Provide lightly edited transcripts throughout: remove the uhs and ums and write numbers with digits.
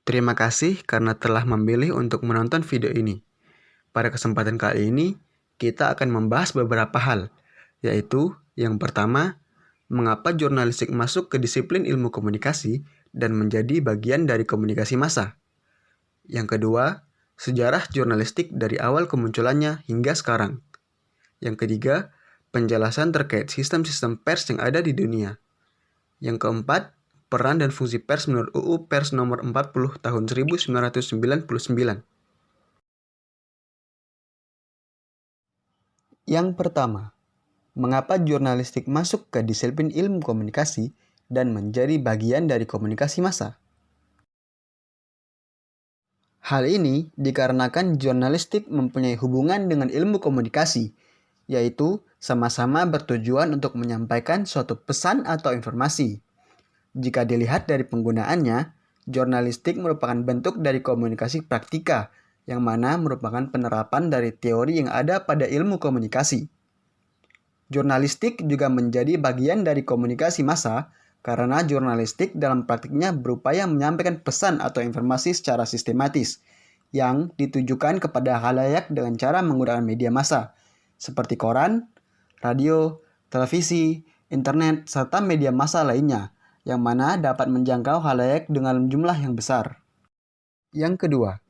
Terima kasih karena telah memilih untuk menonton video ini. Pada kesempatan kali ini, kita akan membahas beberapa hal, yaitu yang pertama, mengapa jurnalistik masuk ke disiplin ilmu komunikasi dan menjadi bagian dari komunikasi massa. Yang kedua, sejarah jurnalistik dari awal kemunculannya hingga sekarang. Yang ketiga, penjelasan terkait sistem-sistem pers yang ada di dunia. Yang keempat, peran dan fungsi pers menurut UU Pers Nomor 40 Tahun 1999. Yang pertama, mengapa jurnalistik masuk ke disiplin ilmu komunikasi dan menjadi bagian dari komunikasi massa? Hal ini dikarenakan jurnalistik mempunyai hubungan dengan ilmu komunikasi, yaitu sama-sama bertujuan untuk menyampaikan suatu pesan atau informasi. Jika dilihat dari penggunaannya, jurnalistik merupakan bentuk dari komunikasi praktika, yang mana merupakan penerapan dari teori yang ada pada ilmu komunikasi. Jurnalistik juga menjadi bagian dari komunikasi massa karena jurnalistik dalam praktiknya berupaya menyampaikan pesan atau informasi secara sistematis yang ditujukan kepada khalayak dengan cara menggunakan media massa seperti koran, radio, televisi, internet, serta media massa lainnya yang mana dapat menjangkau khalayak dengan jumlah yang besar. Yang kedua,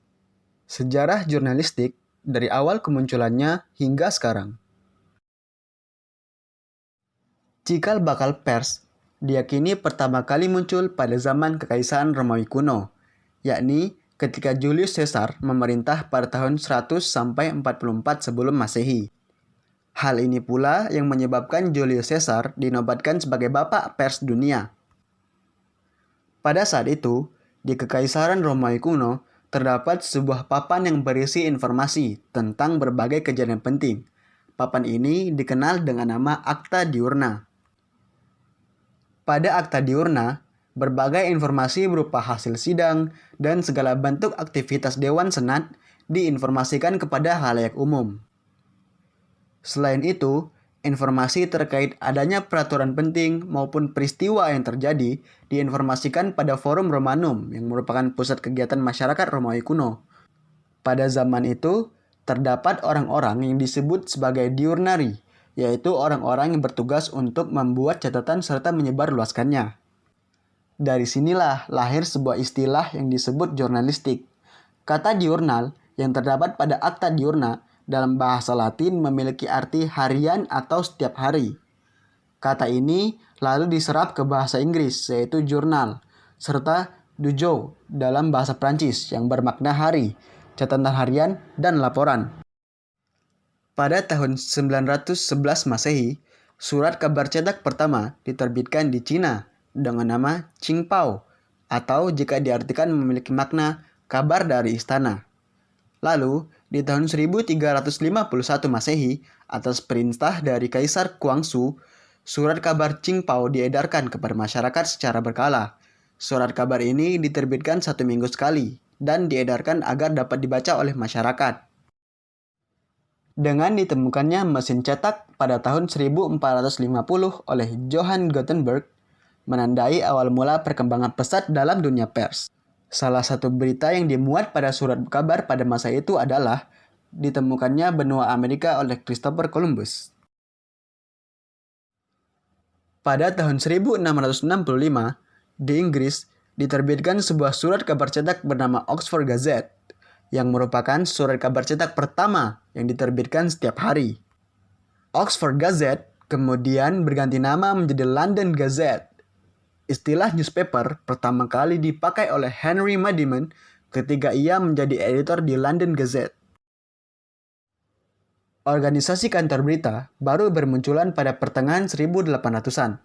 sejarah jurnalistik dari awal kemunculannya hingga sekarang. Cikal bakal pers diyakini pertama kali muncul pada zaman Kekaisaran Romawi kuno, yakni ketika Julius Caesar memerintah pada tahun 100 sampai 44 sebelum Masehi. Hal ini pula yang menyebabkan Julius Caesar dinobatkan sebagai bapak pers dunia. Pada saat itu, di Kekaisaran Romawi kuno, terdapat sebuah papan yang berisi informasi tentang berbagai kejadian penting. Papan ini dikenal dengan nama Acta Diurna. Pada Acta Diurna, berbagai informasi berupa hasil sidang dan segala bentuk aktivitas Dewan Senat diinformasikan kepada khalayak umum. Selain itu, informasi terkait adanya peraturan penting maupun peristiwa yang terjadi diinformasikan pada Forum Romanum yang merupakan pusat kegiatan masyarakat Romawi kuno. Pada zaman itu, terdapat orang-orang yang disebut sebagai diurnari, yaitu orang-orang yang bertugas untuk membuat catatan serta menyebarluaskannya. Dari sinilah lahir sebuah istilah yang disebut jurnalistik. Kata diurnal yang terdapat pada Acta Diurna dalam bahasa Latin memiliki arti harian atau setiap hari. Kata ini lalu diserap ke bahasa Inggris yaitu jurnal, serta doujou dalam bahasa Prancis yang bermakna hari, catatan harian, dan laporan. Pada tahun 911 Masehi, surat kabar cetak pertama diterbitkan di Cina dengan nama Qingpao, atau jika diartikan memiliki makna kabar dari istana. Lalu, di tahun 1351 Masehi, atas perintah dari Kaisar Guangxu, surat kabar Qingpao diedarkan kepada masyarakat secara berkala. Surat kabar ini diterbitkan 1 minggu sekali dan diedarkan agar dapat dibaca oleh masyarakat. Dengan ditemukannya mesin cetak pada tahun 1450 oleh Johann Gutenberg, menandai awal mula perkembangan pesat dalam dunia pers. Salah satu berita yang dimuat pada surat kabar pada masa itu adalah ditemukannya benua Amerika oleh Christopher Columbus. Pada tahun 1665, di Inggris diterbitkan sebuah surat kabar cetak bernama Oxford Gazette, yang merupakan surat kabar cetak pertama yang diterbitkan setiap hari. Oxford Gazette kemudian berganti nama menjadi London Gazette. Istilah newspaper pertama kali dipakai oleh Henry Madiman ketika ia menjadi editor di London Gazette. Organisasi kantor berita baru bermunculan pada pertengahan 1800-an.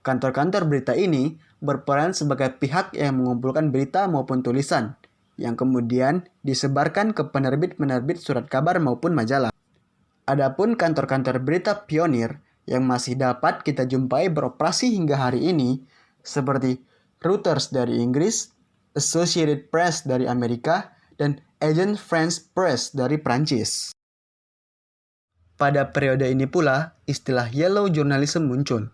Kantor-kantor berita ini berperan sebagai pihak yang mengumpulkan berita maupun tulisan, yang kemudian disebarkan ke penerbit-penerbit surat kabar maupun majalah. Adapun kantor-kantor berita pionir yang masih dapat kita jumpai beroperasi hingga hari ini, seperti Reuters dari Inggris, Associated Press dari Amerika, dan Agence France Presse dari Prancis. Pada periode ini pula, istilah yellow journalism muncul.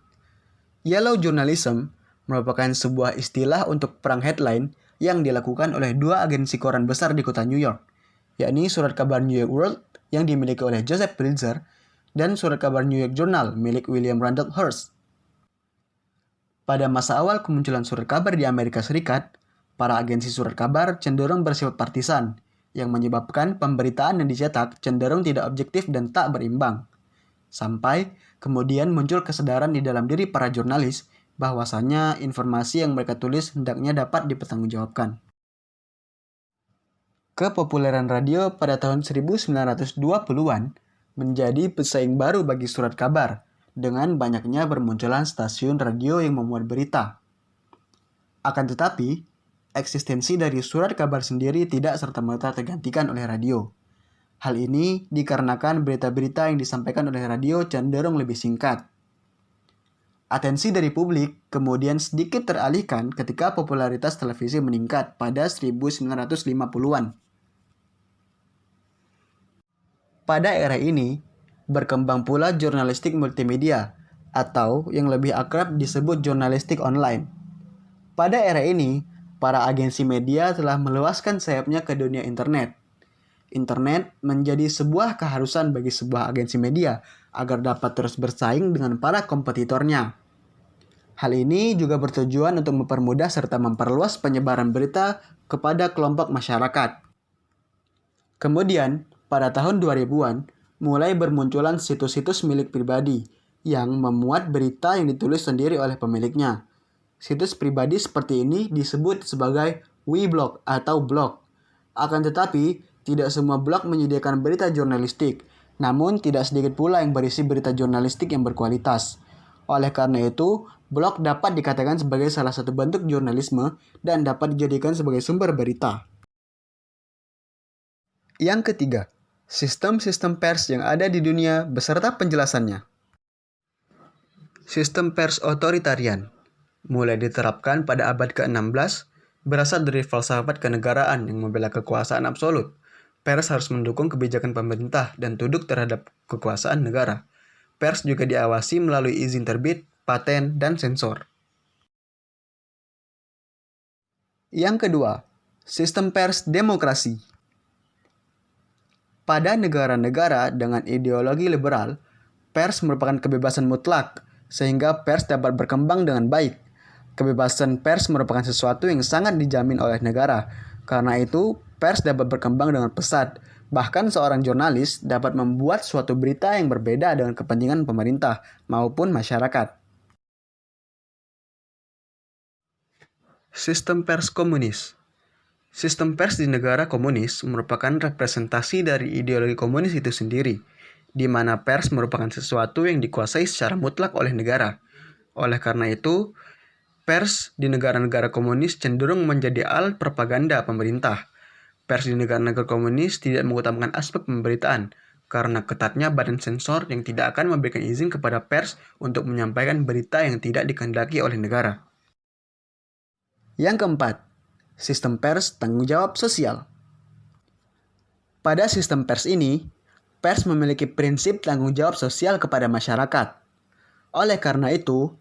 Yellow journalism merupakan sebuah istilah untuk perang headline yang dilakukan oleh dua agensi koran besar di kota New York, yakni surat kabar New York World yang dimiliki oleh Joseph Pulitzer dan surat kabar New York Journal milik William Randolph Hearst. Pada masa awal kemunculan surat kabar di Amerika Serikat, para agensi surat kabar cenderung bersifat partisan, yang menyebabkan pemberitaan yang dicetak cenderung tidak objektif dan tak berimbang. Sampai kemudian muncul kesadaran di dalam diri para jurnalis bahwasannya informasi yang mereka tulis hendaknya dapat dipertanggungjawabkan. Kepopuleran radio pada tahun 1920-an menjadi pesaing baru bagi surat kabar dengan banyaknya bermunculan stasiun radio yang memuat berita. Akan tetapi, eksistensi dari surat kabar sendiri tidak serta-merta tergantikan oleh radio. Hal ini dikarenakan berita-berita yang disampaikan oleh radio cenderung lebih singkat. Atensi dari publik kemudian sedikit teralihkan ketika popularitas televisi meningkat pada 1950-an. Pada era ini, berkembang pula jurnalistik multimedia, atau yang lebih akrab disebut jurnalistik online. Pada era ini, para agensi media telah meluaskan sayapnya ke dunia internet. Internet menjadi sebuah keharusan bagi sebuah agensi media agar dapat terus bersaing dengan para kompetitornya. Hal ini juga bertujuan untuk mempermudah serta memperluas penyebaran berita kepada kelompok masyarakat. Kemudian, pada tahun 2000-an, mulai bermunculan situs-situs milik pribadi yang memuat berita yang ditulis sendiri oleh pemiliknya. Situs pribadi seperti ini disebut sebagai weblog atau blog. Akan tetapi, tidak semua blog menyediakan berita jurnalistik, namun tidak sedikit pula yang berisi berita jurnalistik yang berkualitas. Oleh karena itu, blog dapat dikatakan sebagai salah satu bentuk jurnalisme dan dapat dijadikan sebagai sumber berita. Yang ketiga, sistem-sistem pers yang ada di dunia beserta penjelasannya. Sistem pers otoritarian mulai diterapkan pada abad ke-16 berasal dari falsafat kenegaraan yang membela kekuasaan absolut. Pers harus mendukung kebijakan pemerintah dan tunduk terhadap kekuasaan negara. Pers juga diawasi melalui izin terbit, paten, dan sensor. Yang kedua, sistem pers demokrasi. Pada negara-negara dengan ideologi liberal, pers merupakan kebebasan mutlak, sehingga pers dapat berkembang dengan baik. Kebebasan pers merupakan sesuatu yang sangat dijamin oleh negara. Karena itu, pers dapat berkembang dengan pesat. Bahkan seorang jurnalis dapat membuat suatu berita yang berbeda dengan kepentingan pemerintah maupun masyarakat. Sistem pers komunis. Sistem pers di negara komunis merupakan representasi dari ideologi komunis itu sendiri, di mana pers merupakan sesuatu yang dikuasai secara mutlak oleh negara. Oleh karena itu, pers di negara-negara komunis cenderung menjadi alat propaganda pemerintah. Pers di negara-negara komunis tidak mengutamakan aspek pemberitaan, karena ketatnya badan sensor yang tidak akan memberikan izin kepada pers untuk menyampaikan berita yang tidak dikehendaki oleh negara. Yang keempat, sistem pers tanggung jawab sosial. Pada sistem pers ini, pers memiliki prinsip tanggung jawab sosial kepada masyarakat. Oleh karena itu,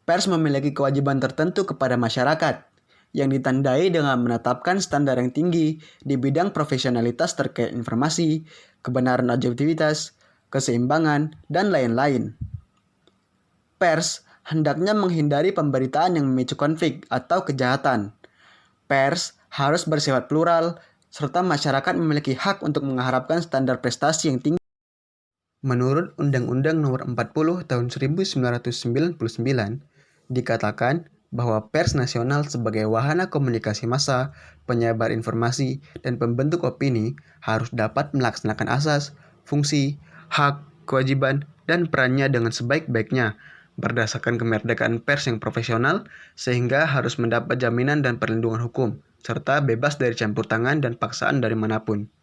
pers memiliki kewajiban tertentu kepada masyarakat, yang ditandai dengan menetapkan standar yang tinggi di bidang profesionalitas terkait informasi, kebenaran objektivitas, keseimbangan, dan lain-lain. Pers hendaknya menghindari pemberitaan yang memicu konflik atau kejahatan. Pers harus bersifat plural, serta masyarakat memiliki hak untuk mengharapkan standar prestasi yang tinggi. Menurut Undang-Undang Nomor 40 Tahun 1999, dikatakan bahwa pers nasional sebagai wahana komunikasi massa, penyebar informasi, dan pembentuk opini harus dapat melaksanakan asas, fungsi, hak, kewajiban, dan perannya dengan sebaik-baiknya berdasarkan kemerdekaan pers yang profesional, sehingga harus mendapat jaminan dan perlindungan hukum, serta bebas dari campur tangan dan paksaan dari manapun.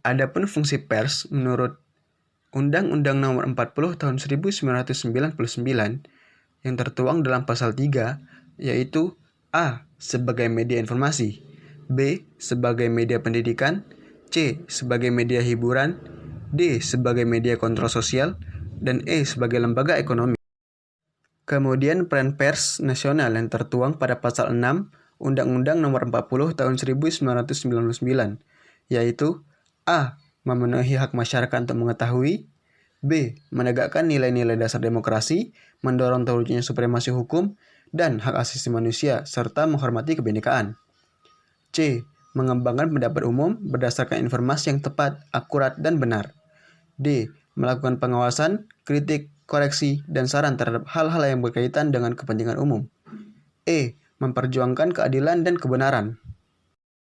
Adapun fungsi pers menurut Undang-Undang Nomor 40 Tahun 1999 yang tertuang dalam pasal 3, yaitu A. Sebagai media informasi, B. Sebagai media pendidikan, C. Sebagai media hiburan, D. Sebagai media kontrol sosial, dan E. Sebagai lembaga ekonomi. Kemudian peran pers nasional yang tertuang pada pasal 6 Undang-Undang Nomor 40 Tahun 1999, yaitu A. Memenuhi hak masyarakat untuk mengetahui, B. Menegakkan nilai-nilai dasar demokrasi, mendorong terwujudnya supremasi hukum, dan hak asasi manusia, serta menghormati kebinekaan. C. Mengembangkan pendapat umum berdasarkan informasi yang tepat, akurat, dan benar. D. Melakukan pengawasan, kritik, koreksi, dan saran terhadap hal-hal yang berkaitan dengan kepentingan umum. E. Memperjuangkan keadilan dan kebenaran.